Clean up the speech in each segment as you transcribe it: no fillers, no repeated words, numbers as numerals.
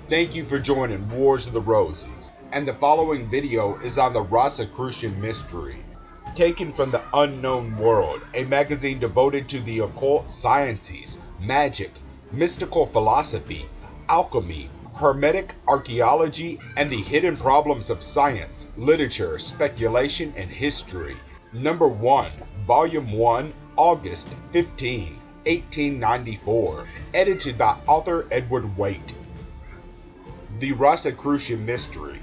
Thank you for joining Wars of the Roses, and the following video is on the Rosicrucian Mystery. Taken from the Unknown World, a magazine devoted to the occult sciences, magic, mystical philosophy, alchemy, hermetic archaeology, and the hidden problems of science, literature, speculation, and history. Number 1, Volume 1, August 15, 1894, edited by Arthur Edward Waite. The Rosicrucian Mystery.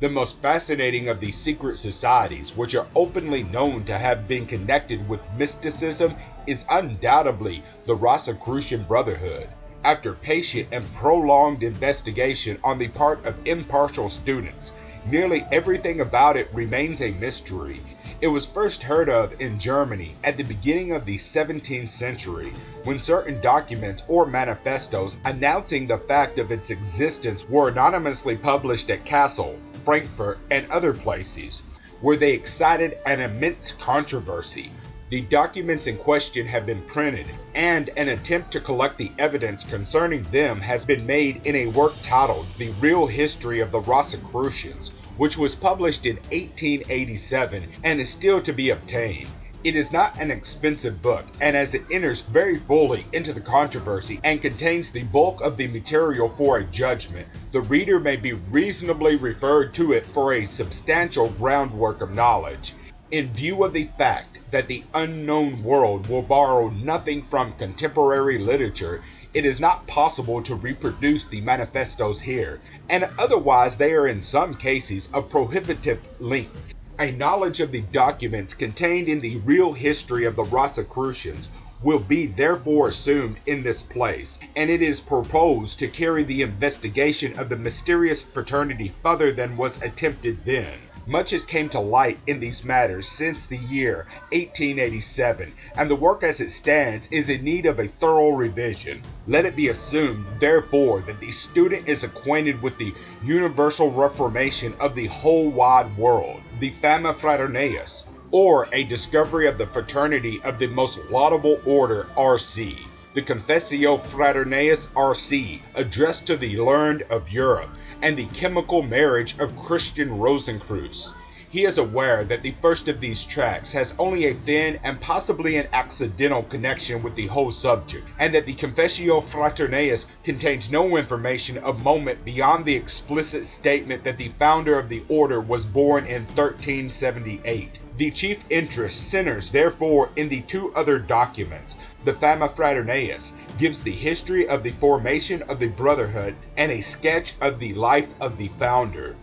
The most fascinating of these secret societies, which are openly known to have been connected with mysticism, is undoubtedly the Rosicrucian Brotherhood. After patient and prolonged investigation on the part of impartial students, nearly everything about it remains a mystery. It was first heard of in Germany at the beginning of the 17th century, when certain documents or manifestos announcing the fact of its existence were anonymously published at Kassel, Frankfurt, and other places, where they excited an immense controversy. The documents in question have been printed, and an attempt to collect the evidence concerning them has been made in a work titled The Real History of the Rosicrucians, which was published in 1887 and is still to be obtained. It is not an expensive book, and as it enters very fully into the controversy and contains the bulk of the material for a judgment, the reader may be reasonably referred to it for a substantial groundwork of knowledge. In view of the fact that the unknown world will borrow nothing from contemporary literature, it is not possible to reproduce the manifestos here, and otherwise they are in some cases of prohibitive length. A knowledge of the documents contained in the real history of the Rosicrucians will be therefore assumed in this place, and it is proposed to carry the investigation of the mysterious fraternity further than was attempted then. Much has came to light in these matters since the year 1887, and the work as it stands is in need of a thorough revision. Let it be assumed, therefore, that the student is acquainted with the universal reformation of the whole wide world, the Fama Fraternaeus, or a discovery of the fraternity of the most laudable order, R.C., the Confessio Fraternaeus, R.C., addressed to the learned of Europe, and the chemical marriage of Christian Rosicrucian. He is aware that the first of these tracts has only a thin and possibly an accidental connection with the whole subject, and that the Confessio Fraternaeus contains no information of moment beyond the explicit statement that the founder of the order was born in 1378. The chief interest centers therefore in the two other documents. The Fama Fraternaeus gives the history of the formation of the Brotherhood and a sketch of the life of the founder,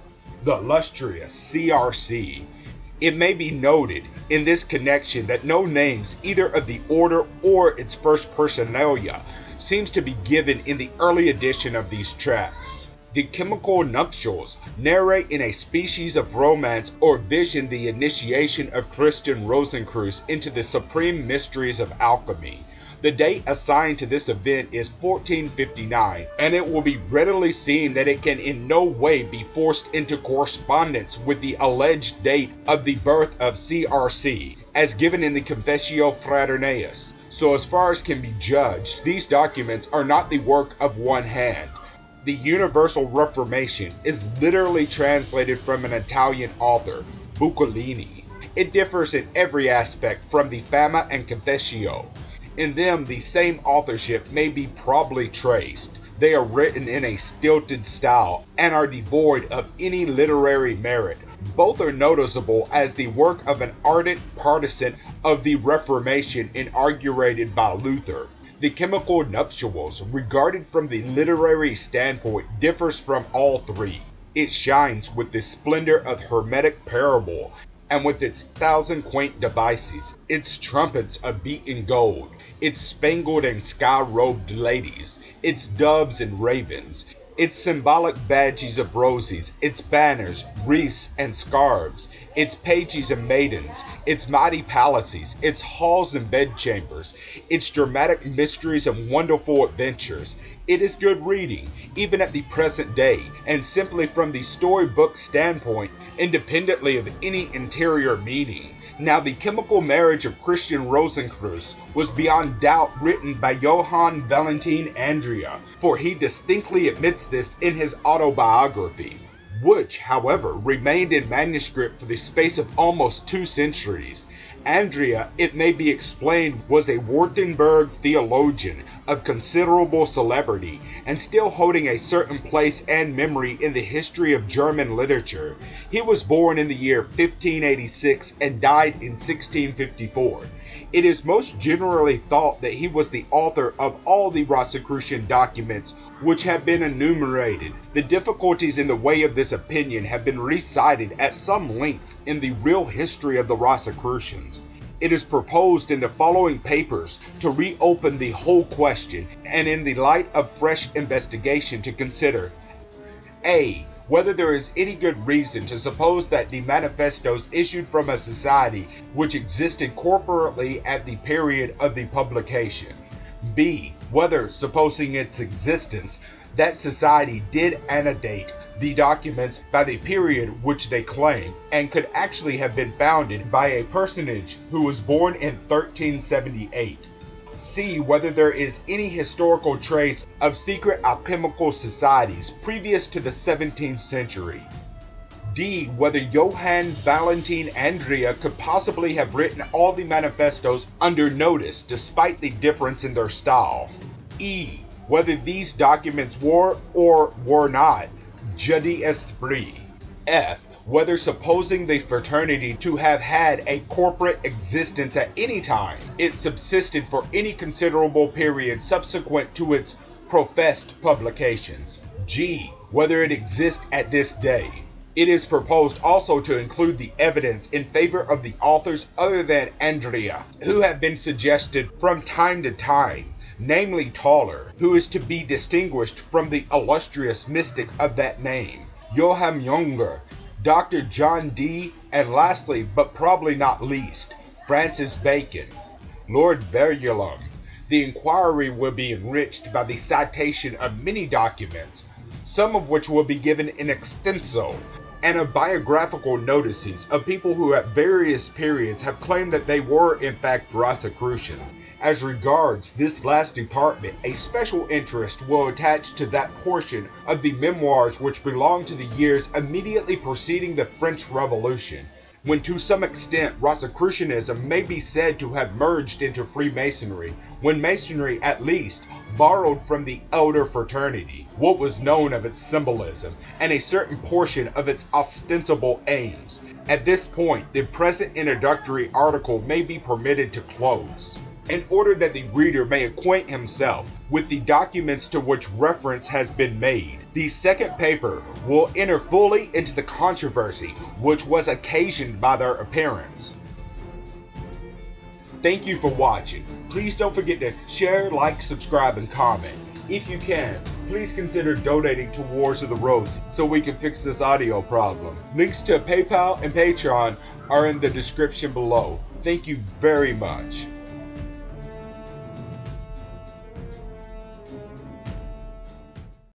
the illustrious CRC. It may be noted in this connection that no names either of the order or its first personalia seems to be given in the early edition of these tracts. The chemical nuptials narrate in a species of romance or vision the initiation of Christian Rosicrucian into the supreme mysteries of alchemy. The date assigned to this event is 1459, and it will be readily seen that it can in no way be forced into correspondence with the alleged date of the birth of CRC, as given in the Confessio Fraternaeus. So as far as can be judged, these documents are not the work of one hand. The Universal Reformation is literally translated from an Italian author, Buccolini. It differs in every aspect from the Fama and Confessio. In them, the same authorship may be probably traced. They are written in a stilted style and are devoid of any literary merit. Both are noticeable as the work of an ardent partisan of the Reformation inaugurated by Luther. The chemical nuptials, regarded from the literary standpoint, differs from all three. It shines with the splendor of hermetic parable, and with its thousand quaint devices, its trumpets of beaten gold, its spangled and sky-robed ladies, its doves and ravens, its symbolic badges of roses, its banners, wreaths, and scarves, its pages and maidens, its mighty palaces, its halls and bedchambers, its dramatic mysteries and wonderful adventures, It is good reading, even at the present day, and simply from the storybook standpoint, independently of any interior meaning. Now, the chemical marriage of Christian Rosicrucian was beyond doubt written by Johann Valentin Andrea, for he distinctly admits this in his autobiography, which, however, remained in manuscript for the space of almost 2 centuries. Andrea, it may be explained, was a Württemberg theologian of considerable celebrity, and still holding a certain place and memory in the history of German literature. He was born in the year 1586 and died in 1654. It is most generally thought that he was the author of all the Rosicrucian documents which have been enumerated. The difficulties in the way of this opinion have been recited at some length in the real history of the Rosicrucians. It is proposed in the following papers to reopen the whole question, and in the light of fresh investigation to consider: A. Whether there is any good reason to suppose that the manifestos issued from a society which existed corporately at the period of the publication. B. Whether, supposing its existence, that society did annodate the documents by the period which they claim, and could actually have been founded by a personage who was born in 1378. C. Whether there is any historical trace of secret alchemical societies previous to the 17th century. D. Whether Johann Valentin Andrea could possibly have written all the manifestos under notice despite the difference in their style. E. Whether these documents were or were not jeu d'esprit. F. Whether, supposing the fraternity to have had a corporate existence at any time, it subsisted for any considerable period subsequent to its professed publications. G. Whether it exists at this day. It is proposed also to include the evidence in favor of the authors other than Andrea, who have been suggested from time to time, namely Tauler, who is to be distinguished from the illustrious mystic of that name, Johann Junger, Dr. John Dee, and lastly, but probably not least, Francis Bacon, Lord Verulam. The inquiry will be enriched by the citation of many documents, some of which will be given in extenso, and of biographical notices of people who at various periods have claimed that they were in fact Rosicrucians. As regards this last department, a special interest will attach to that portion of the memoirs which belong to the years immediately preceding the French Revolution, when to some extent Rosicrucianism may be said to have merged into Freemasonry, when Masonry at least borrowed from the elder fraternity what was known of its symbolism and a certain portion of its ostensible aims. At this point, the present introductory article may be permitted to close, in order that the reader may acquaint himself with the documents to which reference has been made. The second paper will enter fully into the controversy which was occasioned by their appearance. Thank you for watching. Please don't forget to share, like, subscribe, and comment. If you can, please consider donating to Wars of the Rose so we can fix this audio problem. Links to PayPal and Patreon are in the description below. Thank you very much.